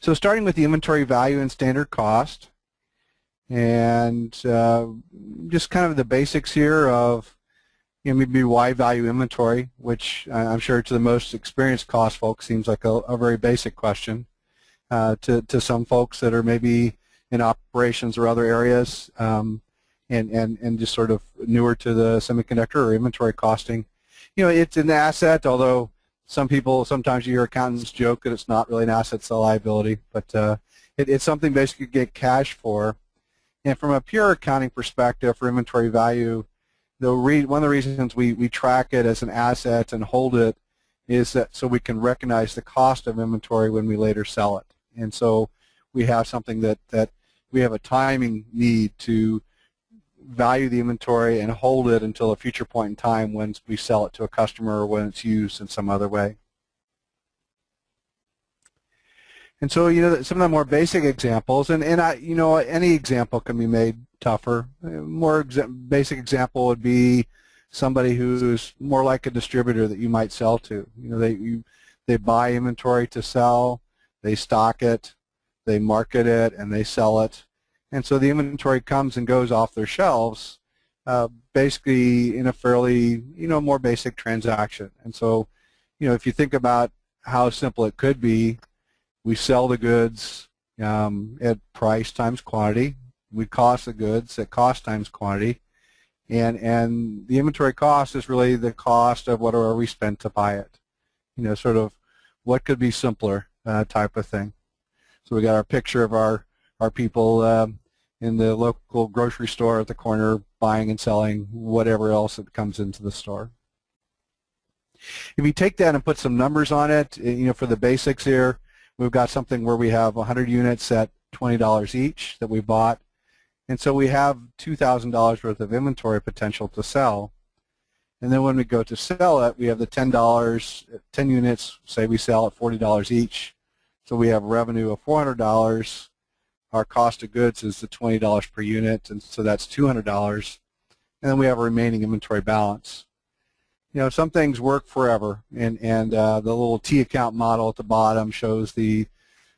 So starting with the inventory value and standard cost, and just kind of the basics here of maybe why value inventory, which I'm sure to the most experienced cost folks seems like a very basic question. To some folks that are maybe in operations or other areas and just sort of newer to the semiconductor or inventory costing, it's an asset, although sometimes you hear accountants joke that it's not really an asset, it's a liability, but it's something basically you get cash for. And from a pure accounting perspective for inventory value, one of the reasons we track it as an asset and hold it is that so we can recognize the cost of inventory when we later sell it. And so we have something that we have a timing need to value the inventory and hold it until a future point in time when we sell it to a customer or when it's used in some other way. And so, some of the more basic examples, and any example can be made tougher. A more basic example would be somebody who's more like a distributor that you might sell to. They buy inventory to sell, they stock it, they market it, and they sell it. And so the inventory comes and goes off their shelves basically in a fairly, more basic transaction. And so, if you think about how simple it could be, we sell the goods at price times quantity. We cost the goods at cost times quantity. And the inventory cost is really the cost of whatever we spent to buy it. Sort of what could be simpler type of thing. So we got our picture of our people in the local grocery store at the corner buying and selling whatever else that comes into the store. If you take that and put some numbers on it, for the basics here, we've got something where we have 100 units at $20 each that we bought. And so we have $2,000 worth of inventory potential to sell. And then when we go to sell it, we have the $10, 10 units, say we sell at $40 each. So we have revenue of $400. Our cost of goods is the $20 per unit, and so that's $200. And then we have a remaining inventory balance. Some things work forever, and the little T account model at the bottom shows the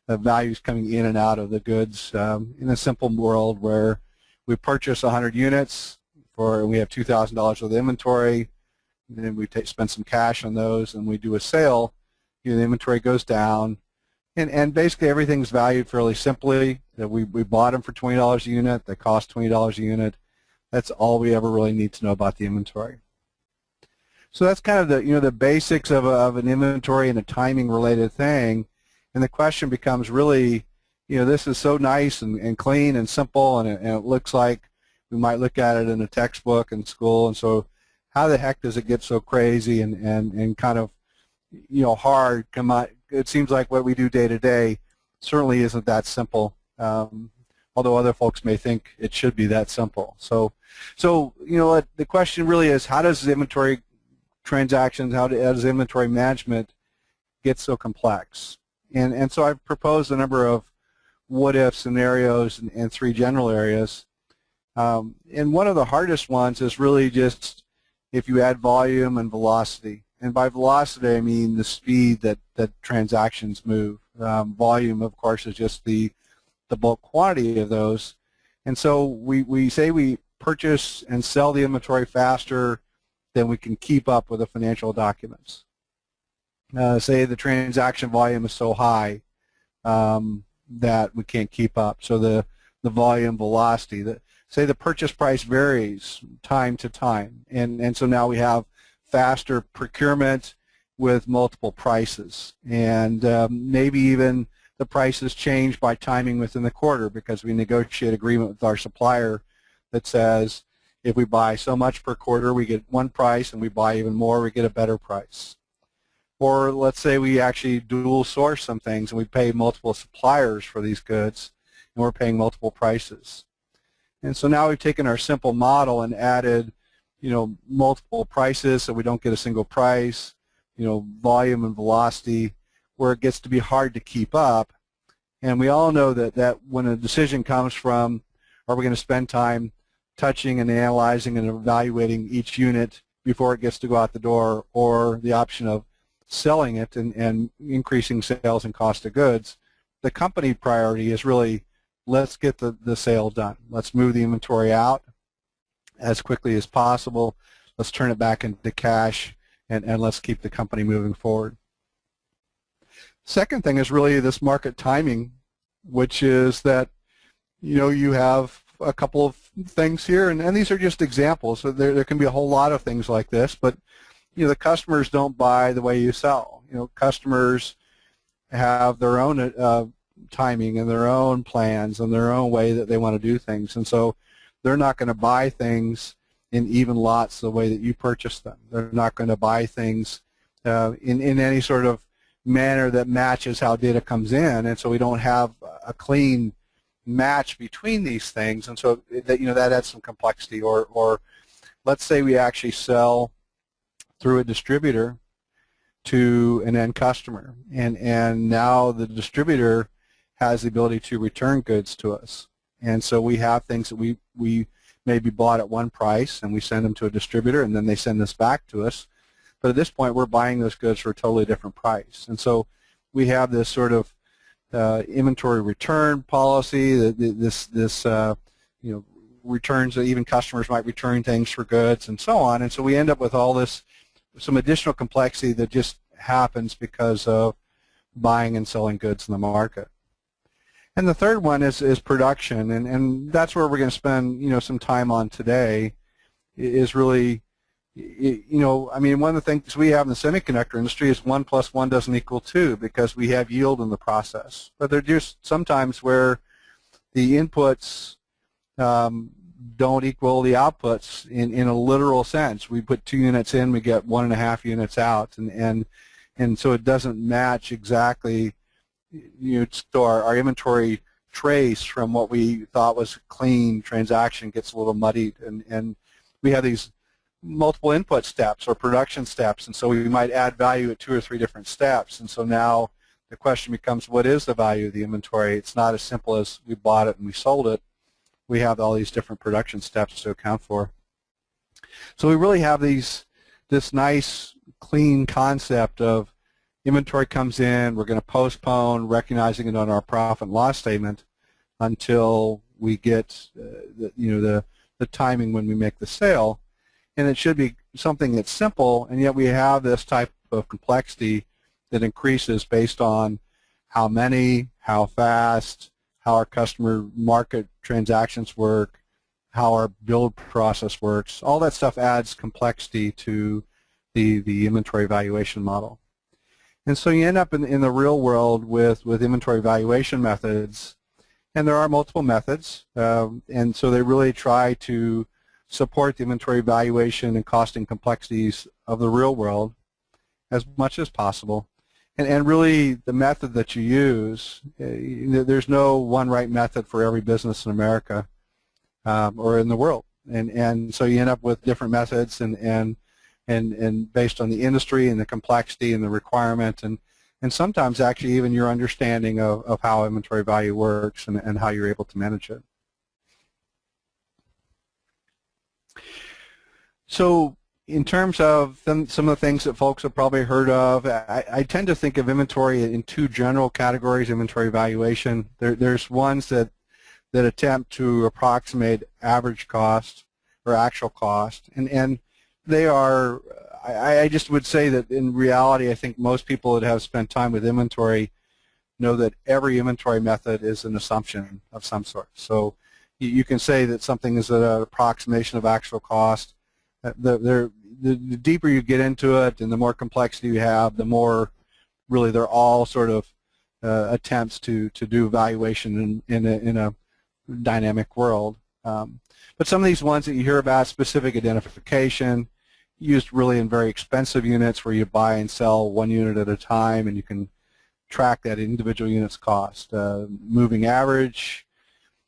values coming in and out of the goods in a simple world where we purchase 100 units and we have $2,000 of inventory, and then we spend some cash on those, and we do a sale. The inventory goes down, and basically everything's valued fairly simply. That we bought them for $20 a unit. They cost $20 a unit. That's all we ever really need to know about the inventory. So that's kind of the basics of an inventory and a timing related thing. And the question becomes really, this is so nice and clean and simple, and it looks like we might look at it in a textbook in school. And so how the heck does it get so crazy and kind of, hard? It seems like what we do day to day certainly isn't that simple, although other folks may think it should be that simple. So the question really is, how does inventory transactions, how does inventory management get so complex? And so I've proposed a number of what-if scenarios in 3 general areas. And one of the hardest ones is really just if you add volume and velocity. And by velocity, I mean the speed that transactions move. Volume, of course, is just the bulk quantity of those. And so we say we purchase and sell the inventory faster than we can keep up with the financial documents. Say the transaction volume is so high that we can't keep up. So the volume velocity, say the purchase price varies time to time, and so now we have faster procurement with multiple prices, and maybe even the prices change by timing within the quarter because we negotiate agreement with our supplier that says if we buy so much per quarter we get one price, and we buy even more we get a better price. Or let's say we actually dual source some things and we pay multiple suppliers for these goods and we're paying multiple prices. And so now we've taken our simple model and added, multiple prices so we don't get a single price, volume and velocity, where it gets to be hard to keep up. And we all know that when a decision comes from, are we going to spend time touching and analyzing and evaluating each unit before it gets to go out the door, or the option of selling it and increasing sales and cost of goods, the company priority is really, let's get the sale done. Let's move the inventory out as quickly as possible. Let's turn it back into cash, and let's keep the company moving forward. Second thing is really this market timing, which is that you have a couple of things here, and these are just examples. So there can be a whole lot of things like this, but the customers don't buy the way you sell. Customers have their own timing and their own plans and their own way that they want to do things, and so they're not going to buy things in even lots the way that you purchase them. They're not going to buy things in any sort of manner that matches how data comes in, and so we don't have a clean match between these things, and so that adds some complexity. Or let's say we actually sell through a distributor to an end customer, and now the distributor has the ability to return goods to us, and so we have things that we maybe bought at one price and we send them to a distributor and then they send this back to us, but at this point we're buying those goods for a totally different price, and so we have this sort of inventory return policy, this returns that even customers might return things for goods and so on, and so we end up with all this, some additional complexity that just happens because of buying and selling goods in the market. And the third one is production, and that's where we're going to spend some time on today. Is really, I mean, one of the things we have in the semiconductor industry is 1 + 1 doesn't equal 2, because we have yield in the process. But there are just sometimes where the inputs don't equal the outputs in a literal sense. We put 2 units in, we get 1.5 units out, and so it doesn't match exactly. So our inventory trace from what we thought was a clean transaction gets a little muddied, and we have these multiple input steps or production steps, and so we might add value at 2 or 3 different steps, and so now the question becomes, what is the value of the inventory? It's not as simple as we bought it and we sold it. We have all these different production steps to account for. So we really have this nice clean concept of inventory comes in, we're going to postpone recognizing it on our profit and loss statement until we get the timing when we make the sale. And it should be something that's simple, and yet we have this type of complexity that increases based on how many, how fast, how our customer market transactions work, how our build process works. All that stuff adds complexity to the inventory valuation model. And so you end up in the real world with inventory valuation methods, and there are multiple methods, and so they really try to support the inventory valuation and costing complexities of the real world as much as possible. And really the method that you use, there's no one right method for every business in America or in the world, and so you end up with different methods and based on the industry and the complexity and the requirement, and sometimes actually even your understanding of how inventory value works and how you're able to manage it. So in terms of some of the things that folks have probably heard of, I tend to think of inventory in 2 general categories, inventory valuation. There's ones that attempt to approximate average cost or actual cost, and they are, I just would say that in reality, I think most people that have spent time with inventory know that every inventory method is an assumption of some sort. So you can say that something is an approximation of actual cost. The deeper you get into it and the more complexity you have, the more really they're all sort of attempts to do evaluation in a dynamic world. But some of these ones that you hear about, specific identification, used really in very expensive units where you buy and sell 1 unit at a time and you can track that individual unit's cost. Moving average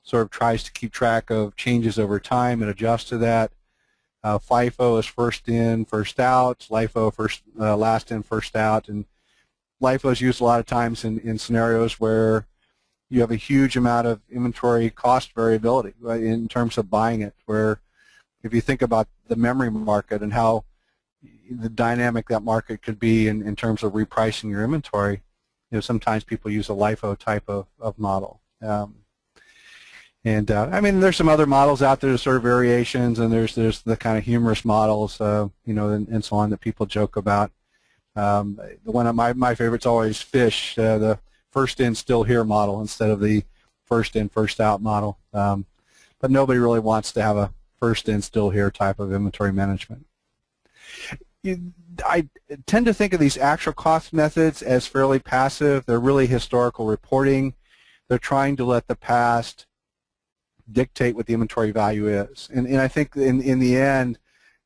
sort of tries to keep track of changes over time and adjust to that. FIFO is first in, first out. LIFO last in, first out. And LIFO is used a lot of times in scenarios where you have a huge amount of inventory cost variability, right, in terms of buying it, where if you think about the memory market and how the dynamic that market could be in terms of repricing your inventory, sometimes people use a LIFO type of model. I mean, there's some other models out there, there's sort of variations, and there's the kind of humorous models, and so on that people joke about. One of my favorites always fish, the first in, still here model instead of the first in, first out model. But nobody really wants to have a first in, still here type of inventory management. I tend to think of these actual cost methods as fairly passive. They're really historical reporting. They're trying to let the past dictate what the inventory value is. And I think in the end,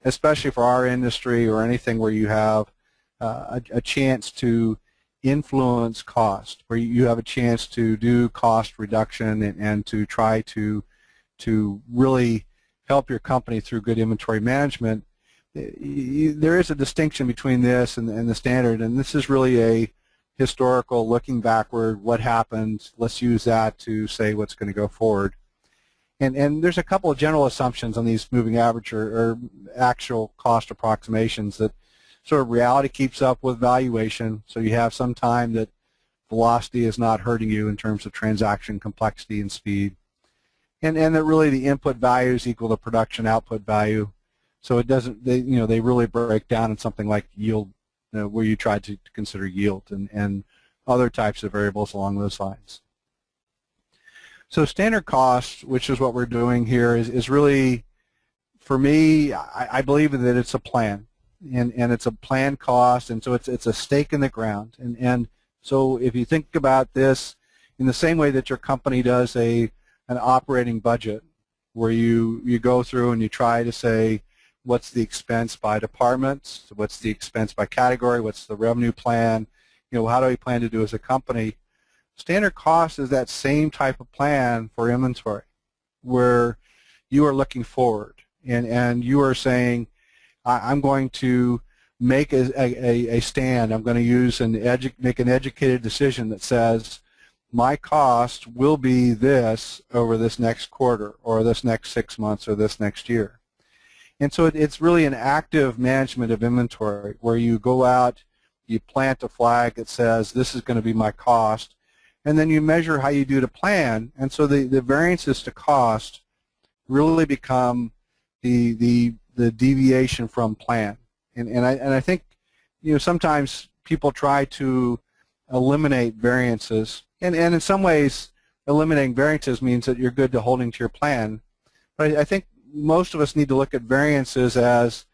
especially for our industry or anything where you have a chance to influence cost, where you have a chance to do cost reduction and to try to really help your company through good inventory management, there is a distinction between this and the standard, and this is really a historical looking backward, what happened, let's use that to say what's going to go forward. And there's a couple of general assumptions on these moving average or actual cost approximations that sort of reality keeps up with valuation, so you have some time that velocity is not hurting you in terms of transaction complexity and speed, and that really the input values equal the production output value, so it doesn't, they really break down in something like yield, where you try to consider yield and other types of variables along those lines. So standard cost, which is what we're doing here, is really, for me, I believe that it's a plan, and it's a planned cost, and so it's a stake in the ground. And so if you think about this in the same way that your company does an operating budget, where you go through and you try to say, what's the expense by department, what's the expense by category, what's the revenue plan, how do we plan to do as a company? Standard cost is that same type of plan for inventory, where you are looking forward and you are saying, I'm going to make a stand. I'm going to use make an educated decision that says my cost will be this over this next quarter or this next 6 months or this next year. And so it's really an active management of inventory, where you go out, you plant a flag that says this is going to be my cost, and then you measure how you do to plan, and so the variances to cost really become the deviation from plan. And I think sometimes people try to eliminate variances, and in some ways eliminating variances means that you're good to holding to your plan. But I think most of us need to look at variances as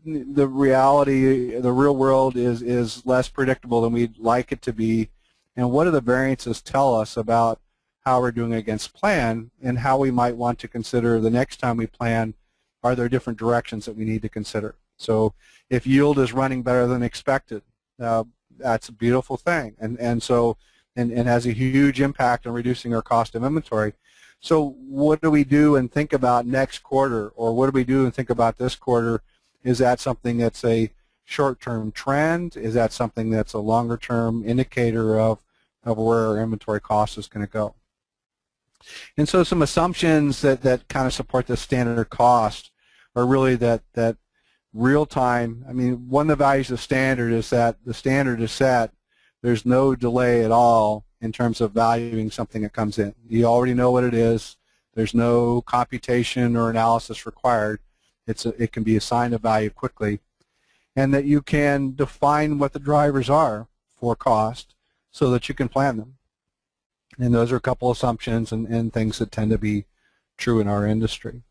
the reality, the real world is less predictable than we'd like it to be. And what do the variances tell us about how we're doing against plan, and how we might want to consider the next time we plan, are there different directions that we need to consider? So if yield is running better than expected, that's a beautiful thing, and has a huge impact on reducing our cost of inventory. So what do we do and think about next quarter, or what do we do and think about this quarter? Is that something that's a short-term trend? Is that something that's a longer-term indicator of where our inventory cost is going to go? And so some assumptions that kind of support the standard cost are really that real-time. I mean, one of the values of standard is that the standard is set. There's no delay at all in terms of valuing something that comes in. You already know what it is. There's no computation or analysis required. It can be assigned a value quickly, and that you can define what the drivers are for cost so that you can plan them. And those are a couple assumptions and things that tend to be true in our industry.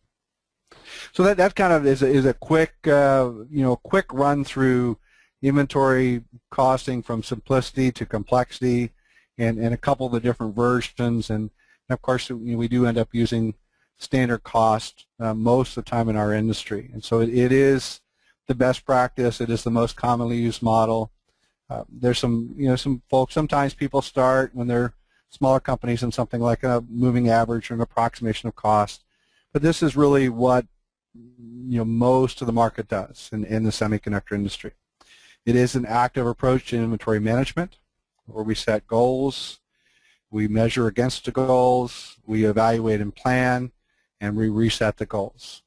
So that kind of is a quick quick run through inventory costing from simplicity to complexity, and a couple of the different versions. And of course, we do end up using standard cost most of the time in our industry. And so it is the best practice. It is the most commonly used model. There's some folks, sometimes people start when they're smaller companies in something like a moving average or an approximation of cost. But this is really what most of the market does in the semiconductor industry. It is an active approach to inventory management, where we set goals, we measure against the goals, we evaluate and plan, and we reset the goals.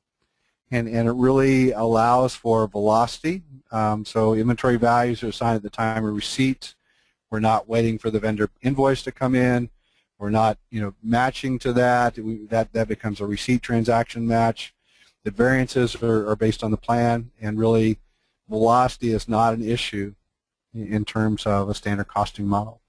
And it really allows for velocity. So inventory values are assigned at the time of receipt, We're not waiting for the vendor invoice to come in. We're not, matching to that. That becomes a receipt transaction match. The variances are based on the plan, and really velocity is not an issue in terms of a standard costing model.